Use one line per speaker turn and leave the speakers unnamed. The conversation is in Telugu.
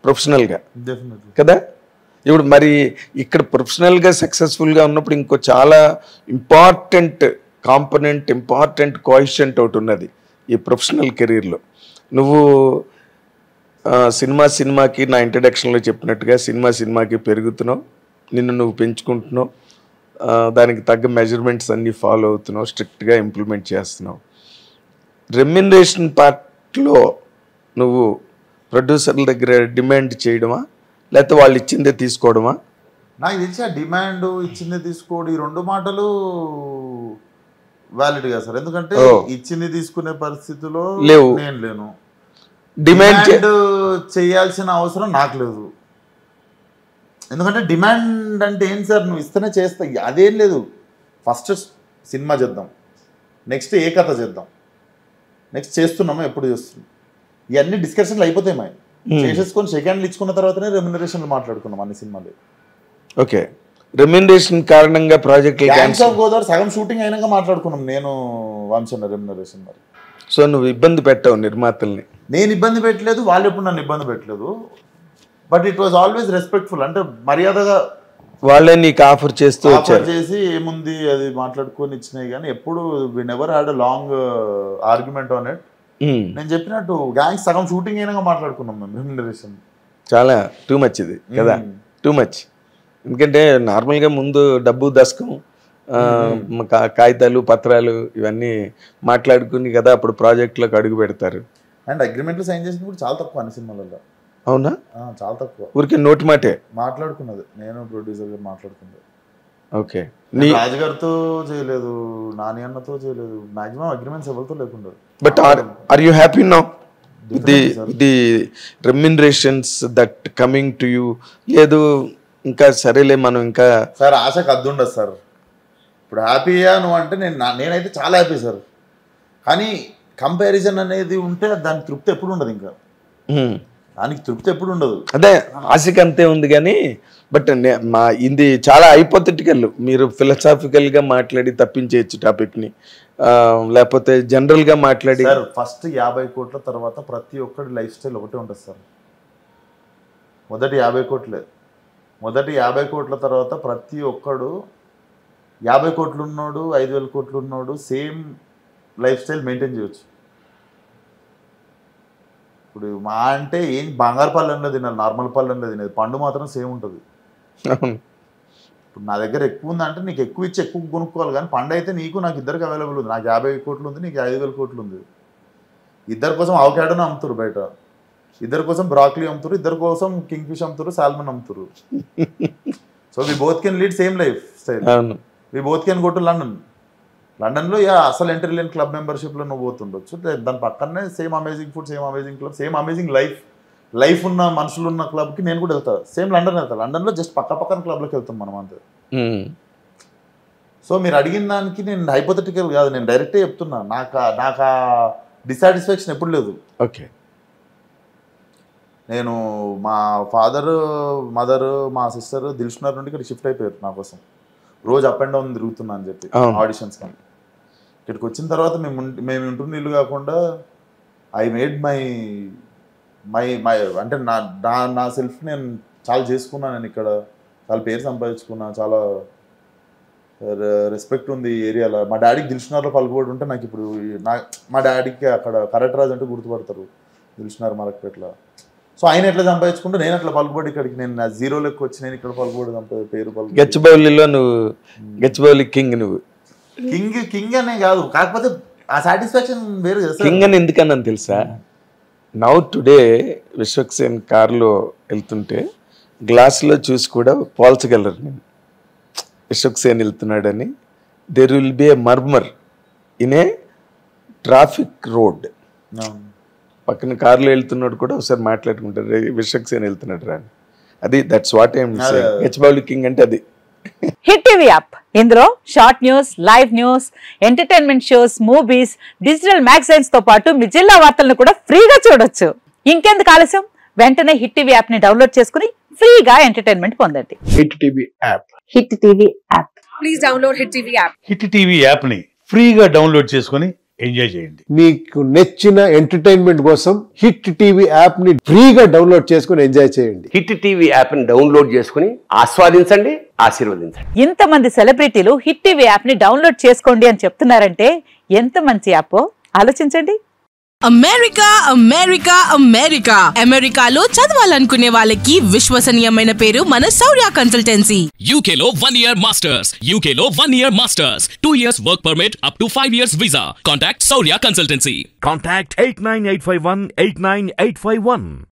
ప్రొఫెషనల్గా కదా. ఇప్పుడు మరి ఇక్కడ ప్రొఫెషనల్గా సక్సెస్ఫుల్గా ఉన్నప్పుడు ఇంకో చాలా ఇంపార్టెంట్ కాంపనెంట్, ఇంపార్టెంట్ కోఎఫిషియంట్ ఒకటి ఉన్నది ఈ ప్రొఫెషనల్ కెరీర్లో. నువ్వు సినిమాకి నా ఇంట్రడక్షన్లో చెప్పినట్టుగా సినిమాకి పెరుగుతున్నావు, నిన్ను నువ్వు పెంచుకుంటున్నావు, దానికి తగ్గ మెజర్మెంట్స్ అన్నీ ఫాలో అవుతున్నావు, స్ట్రిక్ట్గా ఇంప్లిమెంట్ చేస్తున్నావు. రెమ్యునరేషన్ పార్ట్లో నువ్వు ప్రొడ్యూసర్ల దగ్గర డిమాండ్ చేయడమా లేకపోతే వాళ్ళు ఇచ్చిందే తీసుకోవడమా?
నాకు తెలిసి ఆ డిమాండ్ ఇచ్చిందే తీసుకోవడం ఈ రెండు మాటలు వ్యాలిడ్ గా సార్. ఎందుకంటే ఇచ్చింది తీసుకునే పరిస్థితిలో లేవు, నేను లేను. డిమాండ్ చేయాల్సిన అవసరం నాకు లేదు. ఎందుకంటే డిమాండ్ అంటే ఏం సార్, నువ్వు ఇస్తేనే చేస్తా, అదేం లేదు. ఫస్ట్ సినిమా చేద్దాం, నెక్స్ట్ ఏ కథ చేద్దాం, నెక్స్ట్ చేస్తున్నామో ఎప్పుడు చేస్తున్నాం, ఇవన్నీ డిస్కషన్లు అయిపోతాయి. మా చేసేసుకొని సెకండ్లు ఇచ్చుకున్న తర్వాతనే రెమ్యునరేషన్లు మాట్లాడుకున్నాం అన్ని సినిమాలు.
ఓకే, రెమ్యునరేషన్ కారణంగా ప్రాజెక్ట్
గ్యాంగ్స్ ఆఫ్ గోదావరి సగం షూటింగ్ అయినాక మాట్లాడుకున్నాం నేను వంశన్న రెమ్యునరేషన్. మరి
సో నువ్వు ఇబ్బంది పెట్టావు నిర్మాతల్ని?
నేను ఇబ్బంది పెట్టలేదు, వాళ్ళు ఎప్పుడు నన్ను ఇబ్బంది పెట్టలేదు. But it was always respectful, అంటే మర్యాదగా
వాళ్ళే నీకు ఆఫర్ చేస్తూ
చేసి ఏముంది అది మాట్లాడుకొని ఇచ్చినాయి. కానీ ఎప్పుడు we never had a long argument on it. నేను చెప్పినట్టు గ్యాంగ్స్ సగం షూటింగ్ అయినాక మాట్లాడుకున్నాం మేము రెమ్యునరేషన్.
చాలా టూ మచ్ ఇది కదా, టూ మచ్. ఎందుకంటే నార్మల్గా ముందు డబ్బు దశకం, కాగితాలు పత్రాలు ఇవన్నీ మాట్లాడుకుని కదా అప్పుడు ప్రాజెక్టులకు అడుగు పెడతారు.
అండ్ అగ్రిమెంట్లు సైన్ చేసినప్పుడు చాలా తక్కువ అన్ని సినిమాలలో.
అవునా?
చాలా తక్కువ,
ఊరికే నోటి మాటే
మాట్లాడుకున్నది. నేను ప్రొడ్యూసర్ గారు మాట్లాడుకున్నది.
ఓకే,
రాజుగారితో చేయలేదు, నాని అన్నతో చేయలేదు, మాక్సిమం అగ్రిమెంట్స్ ఎవరితో లేకుండా.
But are you happy now the remunerations that coming to you? లేదు ఇంకా సరేలే మనం ఇంకా
సార్ ఆశకు అద్దు ఉండదు సార్. ఇప్పుడు హ్యాపీయా నువ్వు అంటే నేనైతే చాలా హ్యాపీ సార్. కానీ కంపారిజన్ అనేది ఉంటే దానికి తృప్తి ఎప్పుడు ఉండదు. ఇంకా దానికి తృప్తి ఎప్పుడు ఉండదు.
అదే ఆశకి అంతే ఉంది. కానీ బట్ మా ఇది చాలా హైపోథెటికల్. మీరు ఫిలసాఫికల్గా మాట్లాడి తప్పించేయచ్చు టాపిక్ని, లేకపోతే జనరల్గా మాట్లాడి.
సార్ ఫస్ట్ 50 కోట్ల తర్వాత ప్రతి ఒక్కటి లైఫ్ స్టైల్ ఒకటే ఉంటుంది సార్. మొదటి 50 కోట్లే. మొదటి 50 కోట్ల తర్వాత ప్రతి ఒక్కడు 50 కోట్లు ఉన్నాడు, 5,000 కోట్లు ఉన్నాడు, సేమ్ లైఫ్ స్టైల్ మెయింటైన్ చేయవచ్చు. ఇప్పుడు మా అంటే ఏం బంగారు పళ్ళెంలో తినాలి, నార్మల్ పళ్ళెంలో తినేది, పండు మాత్రం సేమ్ ఉంటుంది. ఇప్పుడు నా దగ్గర ఎక్కువ ఉందంటే నీకు ఎక్కువ ఇచ్చి ఎక్కువ కొనుక్కోవాలి. కానీ పండు అయితే నీకు నాకు ఇద్దరికి అవైలబుల్ ఉంది. నాకు 50 కోట్లు ఉంది, నీకు 5,000 కోట్లు ఉంది. ఇద్దరి కోసం అవకాడోని అమ్ముతారు బయట, ఇద్దరి కోసం బ్రాక్లీ అమ్ముతారు, ఇద్దరి కోసం కింగ్ ఫిష్ అమ్ముతారు, సాల్మన్ అమ్ముతారు. So we both can lead same lifestyle. We both can go to లండన్లో అసలు ఎంట్రీ లేని క్లబ్ మెంబర్షిప్లో నువ్వు పోతుండొచ్చు. దాని పక్కనే same amazing food, same amazing club, same amazing life ఉన్న మనుషులు ఉన్న క్లబ్కి నేను కూడా వెళ్తాను. సేమ్ లండన్ వెళ్తాను. లండన్లో జస్ట్ పక్కన క్లబ్లోకి వెళ్తాం మనం అంతే. సో మీరు అడిగిన దానికి నేను హైపోథెటికల్ కాదు, నేను డైరెక్టే చెప్తున్నా. నాకు ఆ డిసాటిస్ఫాక్షన్ ఎప్పుడు లేదు.
ఓకే,
నేను మా ఫాదరు, మదరు, మా సిస్టర్ దిల్షునగర్ నుండి ఇక్కడ షిఫ్ట్ అయిపోయారు నా కోసం. రోజు అప్ అండ్ డౌన్ తిరుగుతున్నా అని చెప్పి ఆడిషన్స్ కానీ. ఇక్కడికి వచ్చిన తర్వాత మేము ఉంటున్న ఇల్లు కాకుండా ఐ మేడ్ మై అంటే నా సెల్ఫ్ నేను చాలా చేసుకున్నాను. నేను ఇక్కడ చాలా పేరు సంపాదించుకున్నా, చాలా రెస్పెక్ట్ ఉంది ఈ ఏరియాలో. మా డాడీకి దిల్షునగర్లో పలుకుబడి ఉంటే నాకు ఇప్పుడు మా డాడీకి అక్కడ కరెక్ట్ రాజు అంటే గుర్తుపడతారు దిల్షునగర్ మలక్పేటలో. సో ఆయన ఎట్లా సంపాదించుకుంటే నేను అట్లా పలుకుబడి ఇక్కడికి నేను జీరో లెక్క వచ్చి నేను ఇక్కడ పలుకుబడి పేరు
గచ్చిబౌలిలో నువ్వు గచ్చిబౌలి కింగ్. నువ్వు
కింగ్ అనే కాదు, కాకపోతే ఆ సాటిస్ఫాక్షన్ వేరు.
కింగ్ అని ఎందుకన్నాను తెలుసా? నౌ టుడే విశ్వక్సేన్ కారులో వెళ్తుంటే గ్లాసులో చూసి కూడా పోల్చగలరు నేను విశ్వక్సేన్ వెళ్తున్నాడని. There will be a murmur in a traffic road. పక్కన కారులో వెళ్తున్నాడు కూడా ఒకసారి మాట్లాడుకుంటారు, విశ్వక్సేన్ వెళ్తున్నాడు రా. అది that's what I'm saying. Gachibowli king అంటే అది.
హిట్ టీవీ యాప్, ఇందులో short news, live news, entertainment shows, movies, digital magazines తో పాటు మీ జిల్లా వార్తలను కూడా ఫ్రీగా చూడొచ్చు. ఇంకెందుకు ఆలస్యం, వెంటనే హిట్ టీవీ యాప్ ని డౌన్లోడ్ చేసుకుని ఫ్రీగా ఎంటర్టైన్మెంట్ పొందండి.
Hit TV app.
Hit TV app. Please download hit TV app.
Hit TV app ని ఫ్రీగా డౌన్లోడ్ చేసుకుని ఎంజాయ్ చేయండి.
మీకు నచ్చిన ఎంటర్టైన్మెంట్ కోసం హిట్ టీవీ యాప్ ని ఫ్రీగా డౌన్లోడ్ చేసుకుని ఎంజాయ్ చేయండి.
హిట్ టీవీ యాప్ ని డౌన్లోడ్ చేసుకుని ఆస్వాదించండి, ఆశీర్వదించండి.
ఇంతమంది సెలబ్రిటీలు హిట్ టీవీ యాప్ ని డౌన్లోడ్ చేసుకోండి అని చెప్తున్నారంటే ఎంత మంచి యాప్ ఆలోచించండి.
అమెరికా అమెరికా అమెరికా అమెరికాలో చదవాలనుకునే వాళ్ళకి విశ్వసనీయమైన పేరు మన శౌర్య కన్సల్టెన్సీ.
UK లో 1 year masters, UK లో 1 year masters, 2 years work permit up to 5 years visa. Contact Saurya Consultancy.
Contact 89851 89851.